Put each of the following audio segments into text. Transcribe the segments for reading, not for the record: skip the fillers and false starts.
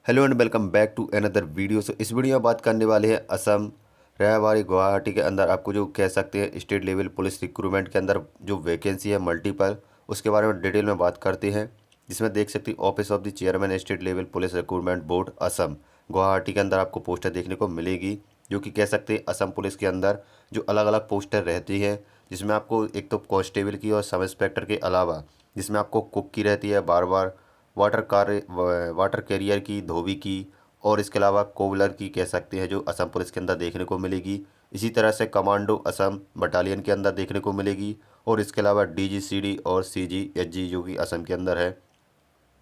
Hello and welcome back to another video. इस video में बात करने वाले हैं असम रहवारी गुवाहाटी के अंदर आपको जो कह सकते हैं स्टेट लेवल पुलिस रिक्रूटमेंट के अंदर जो वैकेंसी है मल्टीपल, उसके बारे में डिटेल में बात करते हैं। जिसमें देख सकते हैं office of the chairman state level police recruitment board Assam Guwahati के अंदर आपको पोस्टर देखने को मिलेगी। जो कि कह सकते हैं असम पुलिस के अंदर जो अलग अलग पोस्टर रहती है, जिसमें आपको एक तो कांस्टेबल की और सब इंस्पेक्टर के अलावा जिसमें आपको कुक की रहती है, बार बार वाटर कैरियर की, धोबी की, और इसके अलावा कोवलर की कह सकते हैं जो असम पुलिस के अंदर देखने को मिलेगी। इसी तरह से कमांडो असम बटालियन के अंदर देखने को मिलेगी, और इसके अलावा डीजीसीडी और सीजीएचजी जो कि असम के अंदर है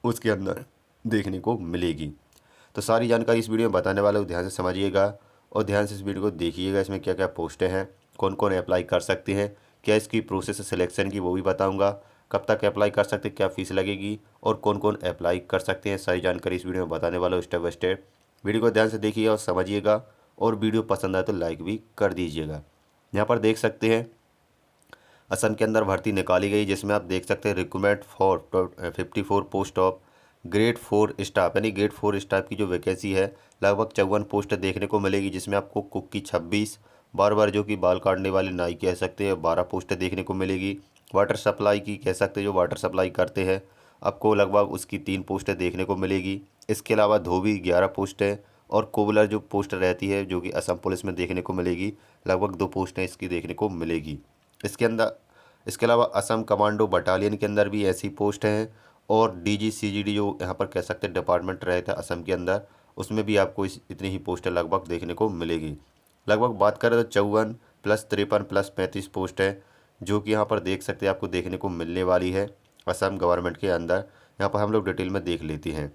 उसके अंदर देखने को मिलेगी। तो सारी जानकारी इस वीडियो में बताने वाला हूँ, ध्यान से समझिएगा और ध्यान से इस वीडियो को देखिएगा। इसमें क्या क्या पोस्टें हैं, कौन कौन अप्लाई कर सकते हैं, क्या इसकी प्रोसेस है सिलेक्शन की वो भी बताऊंगा, कब तक अप्लाई कर सकते हैं, क्या फ़ीस लगेगी और कौन कौन अप्लाई कर सकते हैं। सारी जानकारी इस वीडियो में बताने वाला हूँ स्टेप बाय स्टेप। वीडियो को ध्यान से देखिएगा और समझिएगा, और वीडियो पसंद आए तो लाइक भी कर दीजिएगा। यहाँ पर देख सकते हैं असम के अंदर भर्ती निकाली गई, जिसमें आप देख सकते हैं recruitment for 54 post of grade 4 staff, यानी ग्रेड 4 स्टाफ की जो वैकेंसी है लगभग 54 पोस्ट देखने को मिलेगी। जिसमें आपको कुक की 26, बार बार जो कि बाल काटने वाले नाई कह सकते हैं 12 पोस्ट देखने को मिलेगी। वाटर सप्लाई की कह सकते हैं जो वाटर सप्लाई करते हैं आपको लगभग उसकी 3 पोस्टें देखने को मिलेगी। इसके अलावा धोबी 11 पोस्टें, और कोबलर जो पोस्ट रहती है जो कि असम पुलिस में देखने को मिलेगी लगभग 2 पोस्टें इसकी देखने को मिलेगी। इसके अंदर इसके अलावा असम कमांडो बटालियन के अंदर भी ऐसी पोस्ट हैं, और डीजीसीजीडी जो यहाँ पर कह सकते हैं डिपार्टमेंट रहता है असम के अंदर, उसमें भी आपको इतनी ही पोस्टें लगभग देखने को मिलेगी। लगभग बात करें तो 54 प्लस 53 प्लस 35 पोस्ट है जो कि यहाँ पर देख सकते हैं आपको देखने को मिलने वाली है असम गवर्नमेंट के अंदर। यहाँ पर हम लोग डिटेल में देख लेते हैं।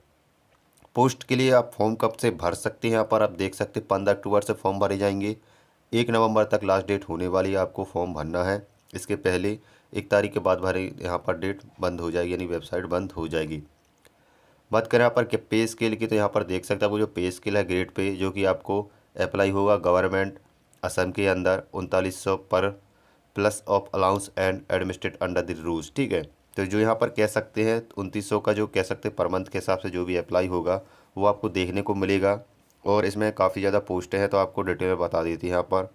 पोस्ट के लिए आप फॉर्म कब से भर सकते हैं, यहाँ पर आप देख सकते हैं 15 अक्टूबर से फॉर्म भरे जाएंगे। 1 नवंबर तक लास्ट डेट होने वाली है, आपको फॉर्म भरना है। इसके पहले 1 तारीख के बाद भरे यहाँ पर डेट बंद हो जाएगी, यानी वेबसाइट बंद हो जाएगी। बात करें यहाँ पर कि पे स्केल की, तो यहाँ पर देख सकते हैं आपको जो पे स्केल है ग्रेड पे जो कि आपको अप्लाई होगा गवर्नमेंट असम के अंदर 3900 पर plus of allowance and administrate under the rules. ठीक है, तो जो यहाँ पर कह सकते हैं 2900 का जो कह सकते हैं पर मंथ के हिसाब से जो भी अप्लाई होगा वो आपको देखने को मिलेगा। और इसमें काफ़ी ज़्यादा पोस्टें हैं तो आपको डिटेल में बता देती है यहाँ पर।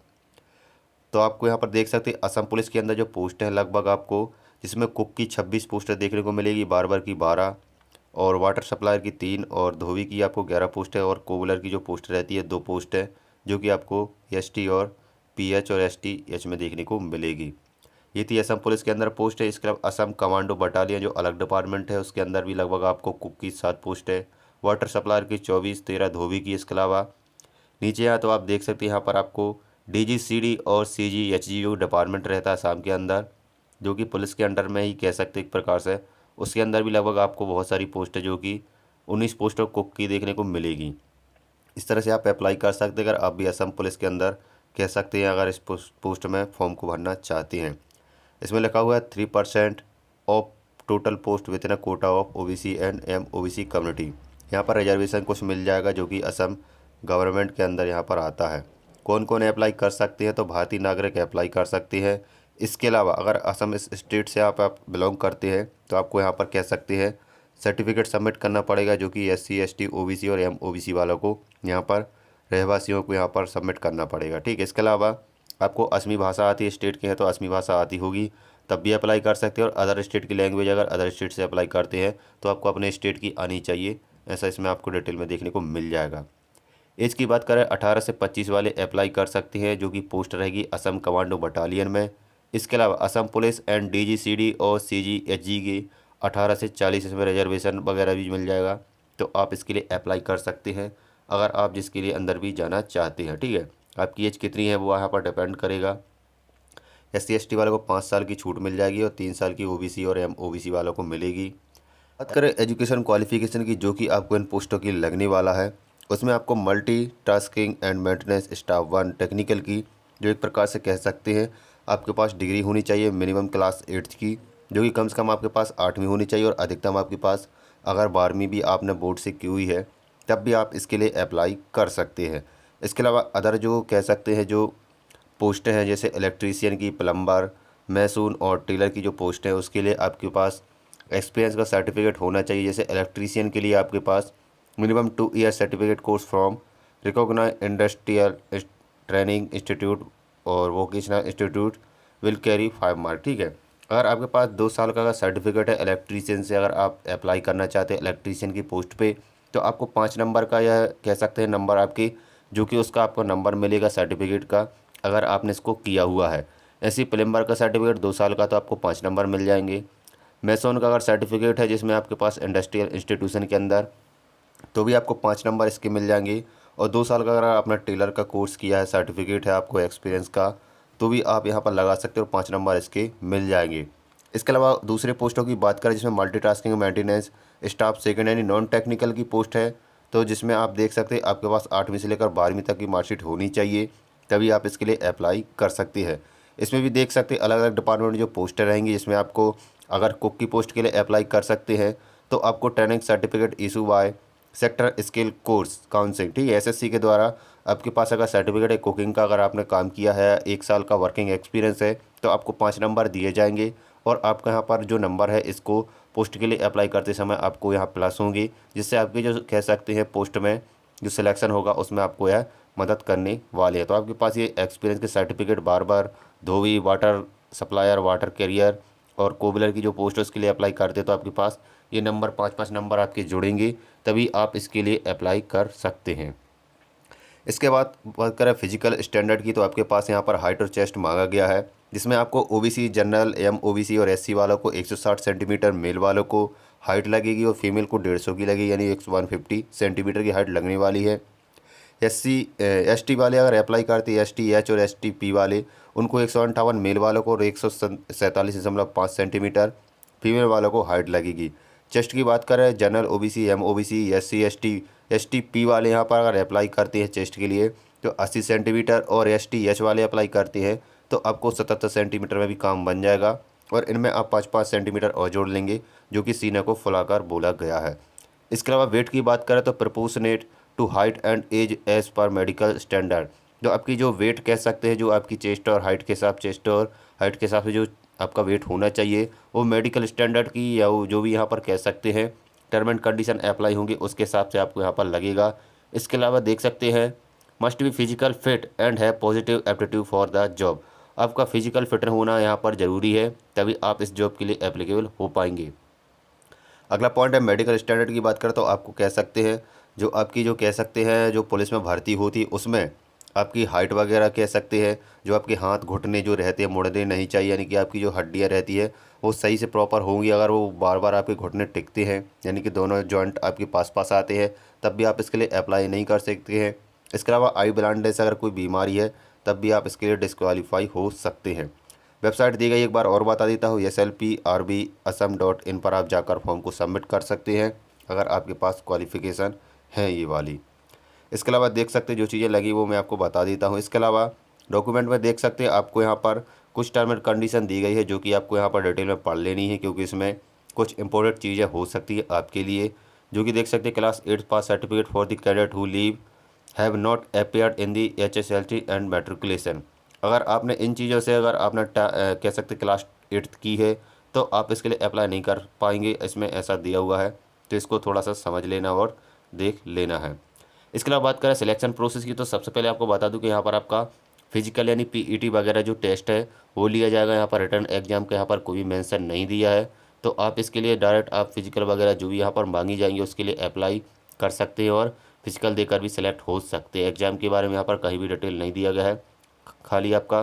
तो आपको यहाँ पर देख सकते हैं असम पुलिस के अंदर जो पोस्ट है लगभग आपको, जिसमें कुक की 26 पोस्टर देखने को मिलेगी, बार्बर की 12, और वाटर सप्लायर की 3, और धोबी की आपको 11 पोस्ट है, और कोवलर की जो पोस्ट रहती है 2 पोस्ट है जो कि आपको एसटी और पीएच और एसटीएच में देखने को मिलेगी। ये थी असम पुलिस के अंदर पोस्ट है। इसके अलावा असम कमांडो बटालियन जो अलग डिपार्टमेंट है उसके अंदर भी लगभग आपको कुक की 7 पोस्ट है, वाटर सप्लायर की 24, 13 धोबी की। इसके अलावा नीचे यहाँ तो आप देख सकते हैं यहाँ पर आपको डीजीसीडी और सीजीएचजी जो डिपार्टमेंट रहता है असम के अंदर, जो कि पुलिस के अंडर में ही कह सकते हैं एक प्रकार से, उसके अंदर भी लगभग आपको बहुत सारी पोस्ट है जो कि 19 पोस्ट और कुक की देखने को मिलेगी। इस तरह से आप अप्लाई कर सकते हैं अगर आप भी असम पुलिस के अंदर कह सकते हैं अगर इस पोस्ट में फॉर्म को भरना चाहते हैं। इसमें लिखा हुआ है 3% of total post with in a Kota of OBC and MOBC community. यहाँ पर रिजर्वेशन कुछ मिल जाएगा जो कि असम गवर्नमेंट के अंदर यहाँ पर आता है। कौन कौन अप्लाई कर सकते हैं, तो भारतीय नागरिक अप्लाई कर सकते हैं। इसके अलावा अगर असम इस स्टेट से आप बिलोंग करते हैं तो आपको यहाँ पर कह सकते हैं सर्टिफिकेट सबमिट करना पड़ेगा जो कि एससी एसटी ओबीसी और एमओबीसी वालों को यहाँ पर रहवासियों को यहाँ पर सबमिट करना पड़ेगा। ठीक है, इसके अलावा आपको असमी भाषा आती है, स्टेट के हैं तो असमी भाषा आती होगी तब भी अप्लाई कर सकते हैं। और अदर स्टेट की लैंग्वेज अगर अदर स्टेट से अप्लाई करते हैं तो आपको अपने स्टेट की आनी चाहिए, ऐसा इसमें आपको डिटेल में देखने को मिल जाएगा। एज की बात करें 18 से 25 वाले अप्लाई कर सकते हैं जो कि पोस्ट रहेगी असम कमांडो बटालियन में। इसके अलावा असम पुलिस एंड डीजीसीडी और सीजीएचजी की 18 से 40, इसमें रिजर्वेशन वगैरह भी मिल जाएगा, तो आप इसके लिए अप्लाई कर सकते हैं अगर आप जिसके लिए अंदर भी जाना चाहते हैं। ठीक है, आपकी एज कितनी है वो यहाँ पर डिपेंड करेगा। एससी एसटी वालों को 5 साल की छूट मिल जाएगी और 3 साल की ओबीसी और एमओबीसी वालों को मिलेगी। बात करें एजुकेशन क्वालिफिकेशन की जो कि आपको इन पोस्टों की लगने वाला है, उसमें आपको multi tasking and maintenance staff 1 technical की जो एक प्रकार से कह सकते हैं आपके पास डिग्री होनी चाहिए मिनिमम क्लास 8 की, जो कि कम से कम आपके पास 8वीं होनी चाहिए, और अधिकतम आपके पास अगर 12वीं भी आपने बोर्ड से की हुई है तब भी आप इसके लिए अप्लाई कर सकते हैं। इसके अलावा अदर जो कह सकते हैं जो पोस्टें हैं जैसे इलेक्ट्रीशियन की, प्लम्बर, मैसून और टेलर की जो पोस्ट है उसके लिए आपके पास एक्सपीरियंस का सर्टिफिकेट होना चाहिए। जैसे इलेक्ट्रीशियन के लिए आपके पास minimum 2 year certificate course from recognised industrial training institute और vocational institute will carry 5 mark. ठीक है, अगर आपके पास 2 साल का अगर सर्टिफिकेट है इलेक्ट्रीशियन से, अगर आप अप्लाई करना चाहते हैं इलेक्ट्रीशियन की पोस्ट पे, तो आपको 5 नंबर का यह कह सकते हैं नंबर आपकी, जो कि उसका आपको नंबर मिलेगा सर्टिफिकेट का, अगर आपने इसको किया हुआ है। ऐसी प्लम्बर का सर्टिफिकेट 2 साल का तो आपको 5 नंबर मिल जाएंगे। मैसोन का अगर सर्टिफिकेट है जिसमें आपके पास इंडस्ट्रियल इंस्टीट्यूशन के अंदर, तो भी आपको 5 नंबर इसके मिल जाएंगे। और 2 साल का अगर आपने टेलर का कोर्स किया है, सर्टिफिकेट है आपको एक्सपीरियंस का, तो भी आप यहाँ पर लगा सकते हो और 5 नंबर इसके मिल जाएंगे। इसके अलावा दूसरे पोस्टों की बात करें जिसमें मल्टीटास्किंग मेंटेनेंस स्टाफ सेकंड यानी नॉन टेक्निकल की पोस्ट है, तो जिसमें आप देख सकते हैं आपके पास 8वीं से लेकर 12वीं तक की मार्कशीट होनी चाहिए, तभी आप इसके लिए अप्लाई कर सकते हैं। इसमें भी देख सकते हैं अलग अलग डिपार्टमेंट जो पोस्टें रहेंगी, जिसमें आपको अगर कुक की पोस्ट के लिए अप्लाई कर सकते हैं तो आपको training certificate issue by sector skill course council, ठीक है, एसएससी के द्वारा आपके पास अगर सर्टिफिकेट है कुकिंग का, अगर आपने काम किया है 1 साल का वर्किंग एक्सपीरियंस है, तो आपको 5 नंबर दिए जाएंगे। और आपका यहाँ पर जो नंबर है इसको पोस्ट के लिए अप्लाई करते समय आपको यहाँ प्लस होंगी, जिससे आपकी जो कह सकते हैं पोस्ट में जो सिलेक्शन होगा उसमें आपको यह मदद करने वाले हैं। तो आपके पास ये एक्सपीरियंस के सर्टिफिकेट बार बार धोबी, वाटर सप्लायर, वाटर कैरियर और कोबलर की जो पोस्ट है उसके लिए अप्लाई करते हैं, तो आपके पास ये नंबर 5-5 नंबर आपके जुड़ेंगे, तभी आप इसके लिए अप्लाई कर सकते हैं। इसके बाद बात करें फिजिकल स्टैंडर्ड की, तो आपके पास यहाँ पर हाइट और चेस्ट मांगा गया है, जिसमें आपको ओबीसी, जनरल, ओबीसी और एससी वालों को 160 सेंटीमीटर, मेल वालों को हाइट लगेगी और फीमेल को 150 की लगेगी, यानी 150 सेंटीमीटर की हाइट लगने वाली है। एसटी वाले अगर अप्लाई करते हैं, एसटी एच और एसटी पी वाले, उनको 158 मेल वालों को और 147.5 सेंटीमीटर फीमेल वालों को हाइट लगेगी। चेस्ट की बात करें, general, OBC, OBC, SC, ST P वाले यहाँ पर अगर अप्लाई करते हैं चेस्ट के लिए तो 80 सेंटीमीटर, और एसटी एच वाले अप्लाई करते हैं तो आपको 77 सेंटीमीटर में भी काम बन जाएगा। और इनमें आप 5-5 सेंटीमीटर और जोड़ लेंगे, जो कि सीने को फुलाकर बोला गया है। इसके अलावा वेट की बात करें तो proportionate to height and age as per medical standard, जो आपकी जो वेट कह सकते हैं, जो आपकी चेस्ट और हाइट के हिसाब से जो आपका वेट होना चाहिए वो मेडिकल स्टैंडर्ड की या वो जो भी यहाँ पर कह सकते हैं टर्म एंड कंडीशन अप्लाई होंगे उसके हिसाब से आपको यहाँ पर लगेगा। इसके अलावा देख सकते हैं must be physical fit and है positive aptitude for the job, आपका फिजिकल फिट होना यहाँ पर ज़रूरी है, तभी आप इस जॉब के लिए एप्लीकेबल हो पाएंगे। अगला पॉइंट है मेडिकल स्टैंडर्ड की बात करें तो आपको कह सकते हैं जो आपकी जो कह सकते हैं जो पुलिस में भर्ती होती उसमें आपकी हाइट वगैरह कह सकते हैं, जो आपके हाथ घुटने जो रहते हैं मुड़ने नहीं चाहिए, यानी कि आपकी जो हड्डियां रहती है वो सही से प्रॉपर होंगी। अगर वो बार बार आपके घुटने टिकते हैं यानी कि दोनों जॉइंट आपके पास पास आते हैं, तब भी आप इसके लिए अप्लाई नहीं कर सकते हैं। इसके अलावा आई ब्लाइंडनेस अगर कोई बीमारी है तब भी आप इसके लिए डिस्क्वालीफाई हो सकते हैं। वेबसाइट दी गई एक बार और बता देता हूँ, slprb.assam.in पर आप जाकर फॉर्म को सबमिट कर सकते हैं अगर आपके पास क्वालिफ़िकेशन है ये वाली। इसके अलावा देख सकते हैं जो चीज़ें लगी वो मैं आपको बता देता हूँ। इसके अलावा डॉक्यूमेंट में देख सकते हैं आपको यहाँ पर कुछ टर्म एंड कंडीशन दी गई है, जो कि आपको यहाँ पर डिटेल में पढ़ लेनी है, क्योंकि इसमें कुछ इंपॉर्टेंट चीज़ें हो सकती है आपके लिए, जो कि देख सकते हैं class 8 pass certificate for the cadet who leave have not appeared in the HSLC and matriculation. अगर आपने इन चीज़ों से अगर आपने कह सकते क्लास 8 की है तो आप इसके लिए अप्लाई नहीं कर पाएंगे, इसमें ऐसा दिया हुआ है, तो इसको थोड़ा सा समझ लेना और देख लेना है। इसके अलावा बात करें सिलेक्शन प्रोसेस की, तो सबसे पहले आपको बता दूं कि यहाँ पर आपका फिजिकल यानी PET वगैरह जो टेस्ट है वो लिया जाएगा। यहाँ पर रिटर्न एग्जाम का यहाँ पर कोई मेंशन नहीं दिया है, तो आप इसके लिए डायरेक्ट आप फिजिकल वगैरह जो भी यहाँ पर मांगी जाएंगी उसके लिए अप्लाई कर सकते हैं और फिजिकल देकर भी सिलेक्ट हो सकते हैं। एग्जाम के बारे में यहाँ पर कहीं भी डिटेल नहीं दिया गया है, खाली आपका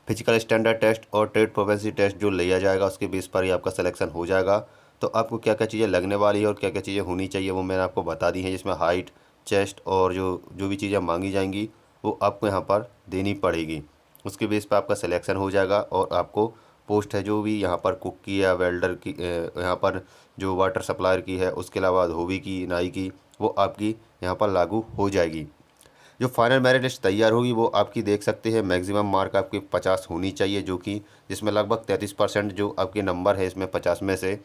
फिजिकल स्टैंडर्ड टेस्ट और ट्रेड प्रोफेंसी टेस्ट जो लिया जाएगा उसके बेस पर ही आपका सिलेक्शन हो जाएगा। तो आपको क्या क्या चीज़ें लगने वाली है और क्या क्या चीज़ें होनी चाहिए वो मैंने आपको बता दी हैं, जिसमें हाइट, चेस्ट और जो भी चीज़ें मांगी जाएंगी वो आपको यहाँ पर देनी पड़ेगी। उसके बेस पर आपका सिलेक्शन हो जाएगा और आपको पोस्ट है जो भी यहाँ पर कुक की या वेल्डर की, यहाँ पर जो वाटर सप्लायर की है, उसके अलावा धोबी की, नाई की, वो आपकी यहाँ पर लागू हो जाएगी। जो फाइनल मेरिट लिस्ट तैयार होगी वो आपकी देख सकते हैं मैक्सिमम मार्क आपके 50 होनी चाहिए, जो कि जिसमें लगभग 33% जो आपके नंबर है इसमें 50 में से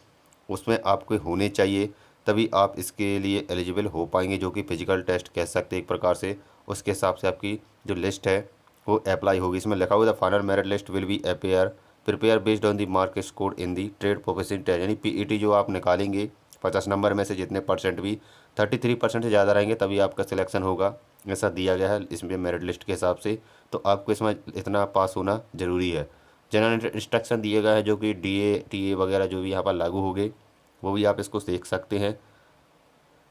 उसमें आपके होने चाहिए, तभी आप इसके लिए एलिजिबल हो पाएंगे, जो कि फिजिकल टेस्ट कह सकते हैं एक प्रकार से। उसके हिसाब से आपकी जो लिस्ट है वो अप्लाई होगी। इसमें लिखा हुआ था final merit list will be prepare based on the mark score in the trade profession test, यानी PET जो आप निकालेंगे 50 नंबर में से जितने परसेंट भी 33% से ज़्यादा रहेंगे तभी आपका सिलेक्शन होगा, ऐसा दिया गया है इसमें मेरिट लिस्ट के हिसाब से। तो आपको इसमें इतना पास होना ज़रूरी है। जनरल इंस्ट्रक्शन दिए गए हैं जो कि DA TA वगैरह जो भी यहाँ पर लागू हो गए वो भी आप इसको देख सकते हैं।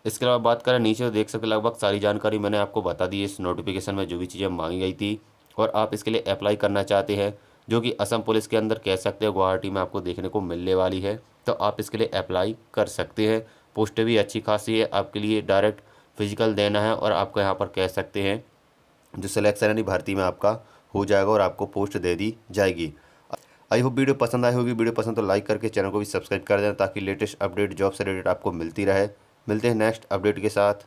इसके अलावा बात करें नीचे, तो देख सकते लगभग सारी जानकारी मैंने आपको बता दी है इस नोटिफिकेशन में जो भी चीज़ें मांगी गई थी। और आप इसके लिए अप्लाई करना चाहते हैं जो कि असम पुलिस के अंदर कह सकते हैं गुवाहाटी में आपको देखने को मिलने वाली है, तो आप इसके लिए अप्लाई कर सकते हैं। पोस्ट भी अच्छी खासी है, आपके लिए डायरेक्ट फिजिकल देना है और आपको यहाँ पर कह सकते हैं जो सिलेक्शन यानी भर्ती में आपका हो जाएगा और आपको पोस्ट दे दी जाएगी। आई होप वीडियो पसंद आई होगी। वीडियो पसंद तो लाइक करके चैनल को भी सब्सक्राइब कर देना ताकि लेटेस्ट अपडेट जॉब से रिलेटेड आपको मिलती रहे। मिलते हैं नेक्स्ट अपडेट के साथ।